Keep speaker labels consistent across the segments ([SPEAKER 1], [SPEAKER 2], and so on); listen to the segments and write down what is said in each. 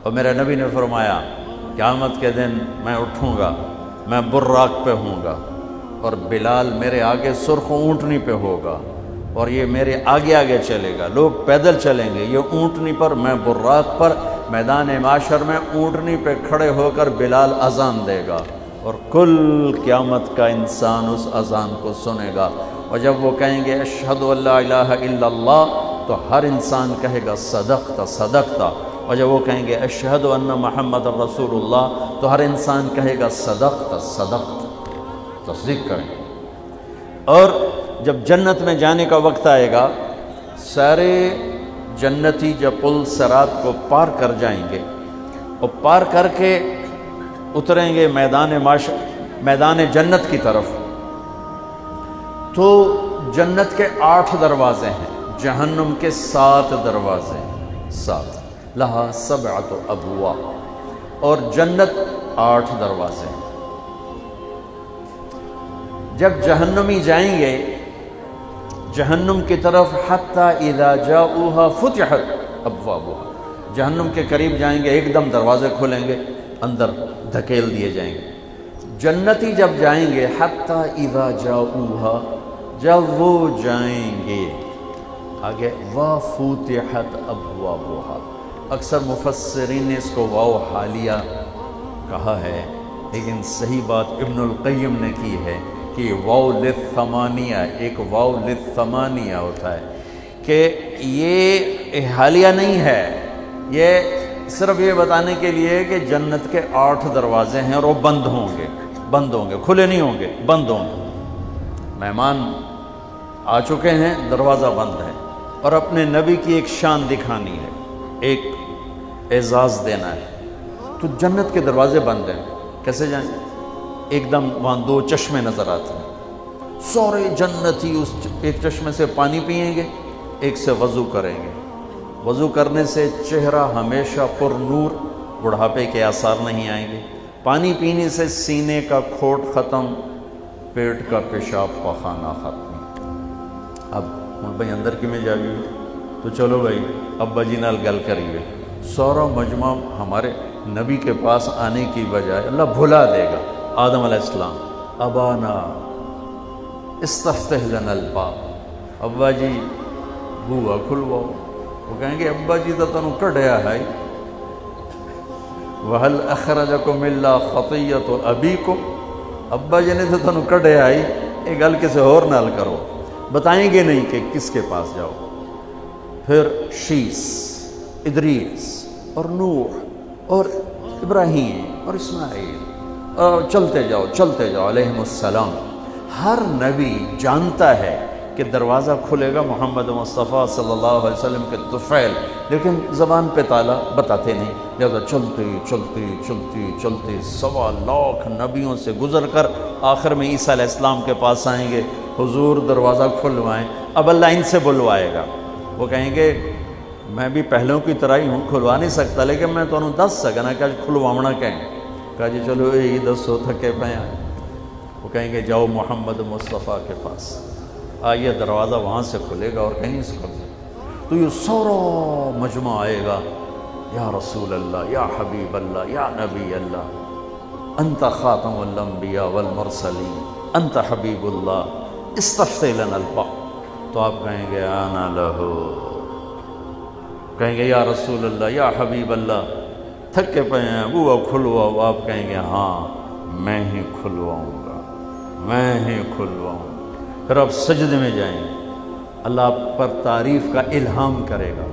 [SPEAKER 1] اور میرے نبی نے فرمایا قیامت کے دن میں اٹھوں گا، میں براق پہ ہوں گا، اور بلال میرے آگے سرخ اونٹنی پہ ہوگا، اور یہ میرے آگے آگے چلے گا، لوگ پیدل چلیں گے، یہ اونٹنی پر، میں براق پر، میدان معاشر میں اونٹنی پہ کھڑے ہو کر بلال اذان دے گا، اور کل قیامت کا انسان اس اذان کو سنے گا، اور جب وہ کہیں گے اشہد ان لا الہ الا اللہ تو ہر انسان کہے گا صدقت صدقت، اور جب وہ کہیں گے اشہد ان محمد رسول اللہ تو ہر انسان کہے گا صدقت صدقت، تصدیق کریں۔ اور جب جنت میں جانے کا وقت آئے گا، سارے جنتی جب پل صراط کو پار کر جائیں گے اور پار کر کے اتریں گے میدان جنت کی طرف، تو جنت کے 8 دروازے ہیں، جہنم کے 7 دروازے ہیں، 7 لہا 7 ابواب، اور جنت 8 دروازے ہیں۔ جب جہنمی جائیں گے جہنم کی طرف، حتی اذا جاؤوها فتحت ابوابها، جہنم کے قریب جائیں گے ایک دم دروازے کھلیں گے، اندر دھکیل دیے جائیں گے۔ جنتی جب جائیں گے حتی اذا جاؤوها، جب وہ جائیں گے آگے، وفتحت ابوابها، اکثر مفسرین نے اس کو واو حالیہ کہا ہے، لیکن صحیح بات ابن القیم نے کی ہے کہ واو للثمانیہ، ایک واو للثمانیہ ہوتا ہے، کہ یہ حالیہ نہیں ہے، یہ صرف یہ بتانے کے لیے کہ جنت کے 8 دروازے ہیں اور وہ بند ہوں گے، کھلے نہیں ہوں گے، بند ہوں گے۔ مہمان آ چکے ہیں، دروازہ بند ہے، اور اپنے نبی کی ایک شان دکھانی ہے، ایک اعزاز دینا ہے، تو جنت کے دروازے بند ہیں، کیسے جائیں؟ ایک دم وہاں 2 چشمے نظر آتے ہیں، سارے جنتی اس ایک چشمے سے پانی پئیں گے، ایک سے وضو کریں گے، وضو کرنے سے چہرہ ہمیشہ پر نور، بڑھاپے کے آثار نہیں آئیں گے، پانی پینے سے سینے کا کھوٹ ختم، پیٹ کا پیشاب پخانہ ختم۔ اب بھائی اندر کی میں جاگی، تو چلو بھائی ابا جی نال گل کریے، سارا مجمع ہمارے نبی کے پاس آنے کی بجائے اللہ بھلا دے گا۔ آدم علیہ السلام، ابانا استفتح لنا الباب، ابا جی بوا کھلواؤ، وہ کہیں گے ابا جی تو تنوں کڈیا ہے، وَهَلْ أَخْرَجَكُمْ إِلَّا خَطِيَّةُ أَبِيكُمْ، ابا جی نے تو تنوں کڈیا ہے، یہ گل کسی اور نال کرو، بتائیں گے نہیں کہ کس کے پاس جاؤ۔ پھر شیس، ادریس اور نوح اور ابراہیم اور اسماعیل، اور چلتے جاؤ علیہم السلام۔ ہر نبی جانتا ہے کہ دروازہ کھلے گا محمد مصطفیٰ صلی اللہ علیہ وسلم کے طفیل، لیکن زبان پہ تالا بتاتے نہیں، لہذا چلتے 1.25 لاکھ نبیوں سے گزر کر آخر میں عیسیٰ علیہ السلام کے پاس آئیں گے، حضور دروازہ کھلوائیں۔ اب اللہ ان سے بلوائے گا، وہ کہیں گے میں بھی پہلوں کی طرح ہی ہوں، کھلوا نہیں سکتا، لیکن میں تو دس سکنا کہ کھلواونا کہیں۔ کہا جی چلو یہ دسو تھکے پہ آئیں۔ وہ کہیں گے جاؤ محمد مصطفیٰ کے پاس، آئیے دروازہ وہاں سے کھلے گا اور کہیں نہیں سے کھلے گا، تو یہ سارا مجمع آئے گا، یا رسول اللہ، یا حبیب اللہ، یا نبی اللہ، انت خاتم الانبیاء والمرسلین، انت حبیب اللہ، استفتح لنا الباب، تو آپ کہیں گے آنا لہو، کہیں گے یا رسول اللہ، یا حبیب اللہ، تھکے پہ ہیں وہ کھلواؤ، آپ کہیں گے ہاں میں ہی کھلواؤں گا، میں ہی کھلواؤں گا۔ پھر آپ سجدے میں جائیں گے، اللہ آپ پر تعریف کا الہام کرے گا،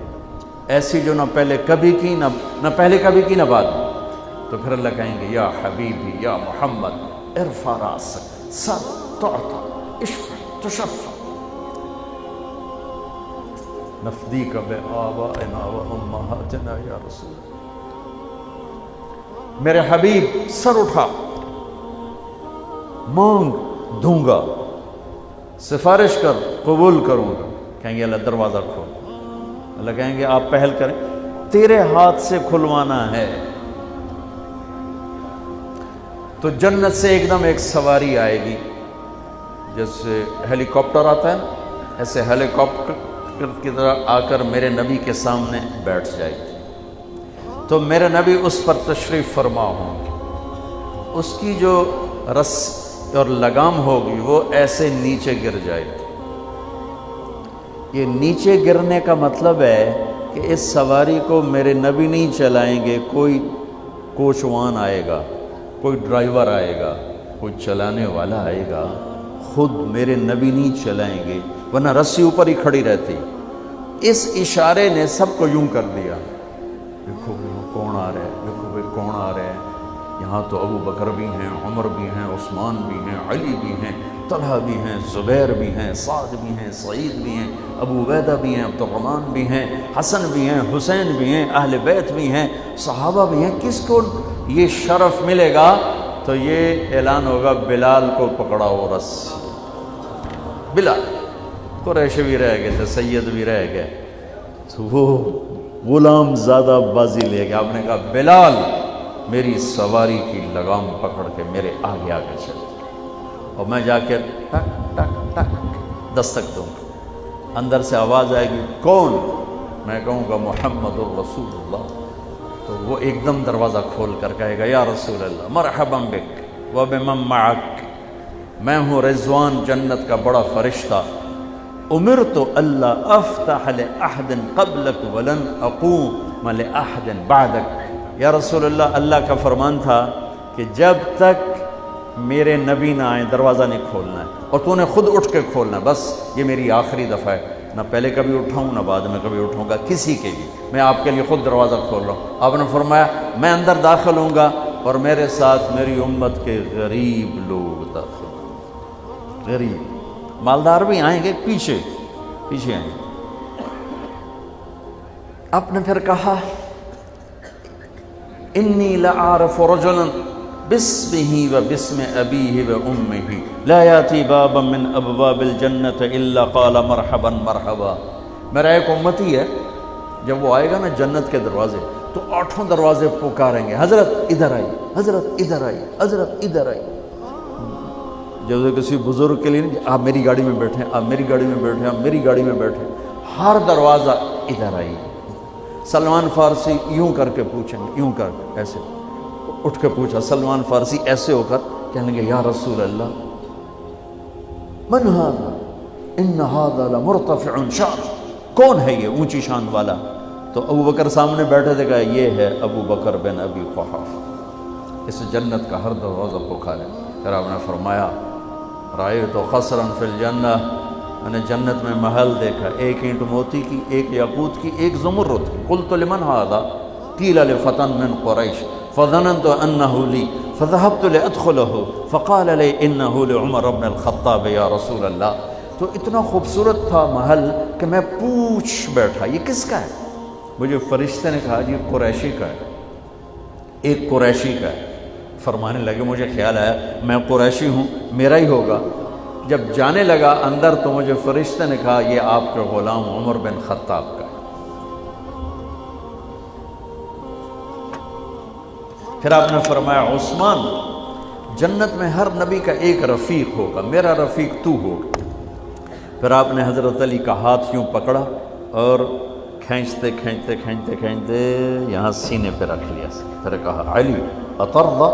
[SPEAKER 1] ایسی جو نہ پہلے کبھی کی، نہ پہلے کبھی کی، نہ بعد میں۔ تو پھر اللہ کہیں گے یا حبیبی یا محمد ارفع راسک، سر تعطى اشفع تشفع، نفدیک بآبائنا وامہاتنا یا رسول اللہ، میرے حبیب سر اٹھا، مانگ دوں گا، سفارش کر قبول کروں گا۔ کہیں گے اللہ دروازہ کھول، اللہ کہیں گے آپ پہل کریں، تیرے ہاتھ سے کھلوانا ہے۔ تو جنت سے ایک دم ایک سواری آئے گی، جیسے ہیلی کاپٹر آتا ہے نا، ایسے ہیلی کاپٹر کی طرح آ کر میرے نبی کے سامنے بیٹھ جائے گی۔ تو میرے نبی اس پر تشریف فرما ہوں گے، اس کی جو رس اور لگام ہوگی وہ ایسے نیچے گر جائے گی۔ یہ نیچے گرنے کا مطلب ہے کہ اس سواری کو میرے نبی نہیں چلائیں گے، کوئی کوچوان آئے گا، کوئی ڈرائیور آئے گا، کوئی چلانے والا آئے گا، خود میرے نبی نہیں چلائیں گے، ورنہ رسی اوپر ہی کھڑی رہتی۔ اس اشارے نے سب کو یوں کر دیا، دیکھو کون آ رہا ہے، دیکھو بھائی کون آ رہا ہے، یہاں تو ابو بکر بھی ہیں، عمر بھی ہیں، عثمان بھی ہیں، علی بھی ہیں، طلحہ بھی ہیں، زبیر بھی ہیں، سعد بھی ہیں، سعید بھی ہیں، ابو عبیدہ بھی ہیں، عبد الرحمن بھی ہیں، حسن بھی ہیں، حسین بھی ہیں، اہل بیت بھی ہیں، صحابہ بھی ہیں۔ کس کو یہ شرف ملے گا؟ تو یہ اعلان ہوگا بلال کو پکڑاؤ رس۔ بلال، قریش بھی رہ گئے تھے، سید بھی رہ گئے، تو وہ غلام زادہ بازی لے گیا، آپ نے کہا بلال میری سواری کی لگام پکڑ کے میرے آگے آگے چلے، اور میں جا کے ٹک ٹک ٹک دستک دوں گا، اندر سے آواز آئے گی کون؟ میں کہوں گا محمد الرسول اللہ، تو وہ ایک دم دروازہ کھول کر کہے گا یا رسول اللہ مرحبا بک وبمن معک، میں ہوں رضوان جنت کا بڑا فرشتہ، امرت اللہ افتح لأحد قبلک ولن اقوم لأحد بعدک۔ یا رسول اللہ کا فرمان تھا کہ جب تک میرے نبی نہ آئیں دروازہ نہیں کھولنا ہے، اور تو نے خود اٹھ کے کھولنا ہے، بس یہ میری آخری دفعہ ہے، نہ پہلے کبھی اٹھاؤں نہ بعد میں کبھی اٹھوں گا کسی کے بھی، میں آپ کے لیے خود دروازہ کھول رہا ہوں۔ آپ نے فرمایا میں اندر داخل ہوں گا اور میرے ساتھ میری امت کے غریب لوگ داخل ہوں گے، غریب، مالدار بھی آئیں گے، پیچھے آئیں گے۔ آپ نے پھر کہا انی لأعرف رجلا باسمہ و باسم ابیہ و امہ لا یاتی بابا من ابواب الجنت الا قال مرحبا مرحبا۔ میرا ایک امتی ہے، جب وہ آئے گا نا جنت کے دروازے تو 8 دروازے پکاریں گے، حضرت ادھر آئی، حضرت ادھر آئی، حضرت ادھر آئی۔ جب کسی بزرگ کے لیے نہیں، آپ میری گاڑی میں بیٹھیں، آپ میری گاڑی میں بیٹھیں، آپ میری گاڑی میں بیٹھیں، ہر دروازہ ادھر آئی۔ سلمان فارسی یوں کر کے پوچھیں گے، یوں کر کے، ایسے اٹھ کے پوچھا سلمان فارسی، ایسے ہو کر کہنے گے یا رسول اللہ من ھذا ان ھذا لمرتفع شان، کون ہے یہ اونچی شان والا؟ تو ابو بکر سامنے بیٹھے تھے، کہا یہ ہے ابو بکر بن ابی قحافہ، اس جنت کا ہر دروازہ پکارے۔ پھر آپ نے فرمایا رأیت قصرا فی الجنہ، میں نے جنت میں محل دیکھا، ایک اینٹ موتی کی، ایک یاقوت کی، ایک زمرد کی۔ قلت لمن ھذا قیل لفتى من قریش فظننت انه لی فذهبت لادخله فقال لي انه لعمر بن الخطاب یا رسول اللہ۔ تو اتنا خوبصورت تھا محل کہ میں پوچھ بیٹھا یہ کس کا ہے؟ مجھے فرشتے نے کہا یہ قریشی کا ہے، ایک قریشی کا ہے۔ فرمانے لگے مجھے خیال آیا میں قریشی ہوں، میرا ہی ہوگا۔ جب جانے لگا اندر تو مجھے فرشتے نے کہا یہ آپ کے غلام عمر بن خطاب کا ہے۔ پھر آپ نے فرمایا عثمان، جنت میں ہر نبی کا ایک رفیق ہوگا، میرا رفیق تو ہوگا۔ پھر آپ نے حضرت علی کا ہاتھ یوں پکڑا اور کھینچتے کھینچتے کھینچتے کھینچتے یہاں سینے پہ رکھ لیا، پھر کہا علی اترضى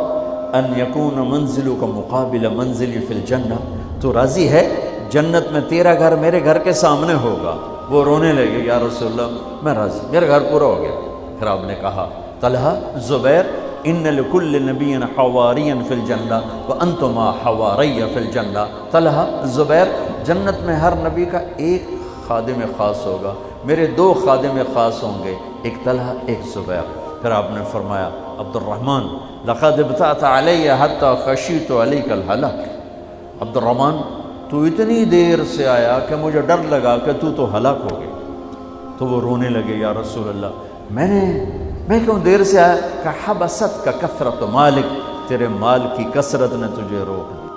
[SPEAKER 1] ان یکون منزلک مقابل منزلی فی الجنہ، تو راضی ہے جنت میں تیرا گھر میرے گھر کے سامنے ہوگا؟ وہ رونے لگے یا رسول اللہ میں راضی، میرا گھر پورا ہو گیا۔ پھر آپ نے کہا طلحہ زبیر ان لکل نبی حواریا فی الجنہ وانتما حواریہ فی الجنہ، طلحہ زبیر جنت میں ہر نبی کا ایک خادم خاص ہوگا، میرے 2 خادم خاص ہوں گے، ایک طلحہ ایک زبیر۔ پھر آپ نے فرمایا عبد الرحمن لقد ابتعت علی حتی خشیت علیک الہلاک، عبد الرحمن تو اتنی دیر سے آیا کہ مجھے ڈر لگا کہ تو ہلاک ہو گیا۔ تو وہ رونے لگے یا رسول اللہ میں کیوں دیر سے آیا؟ کہ حبست کا کثرت مالک، تیرے مال کی کثرت نے تجھے روک دیا۔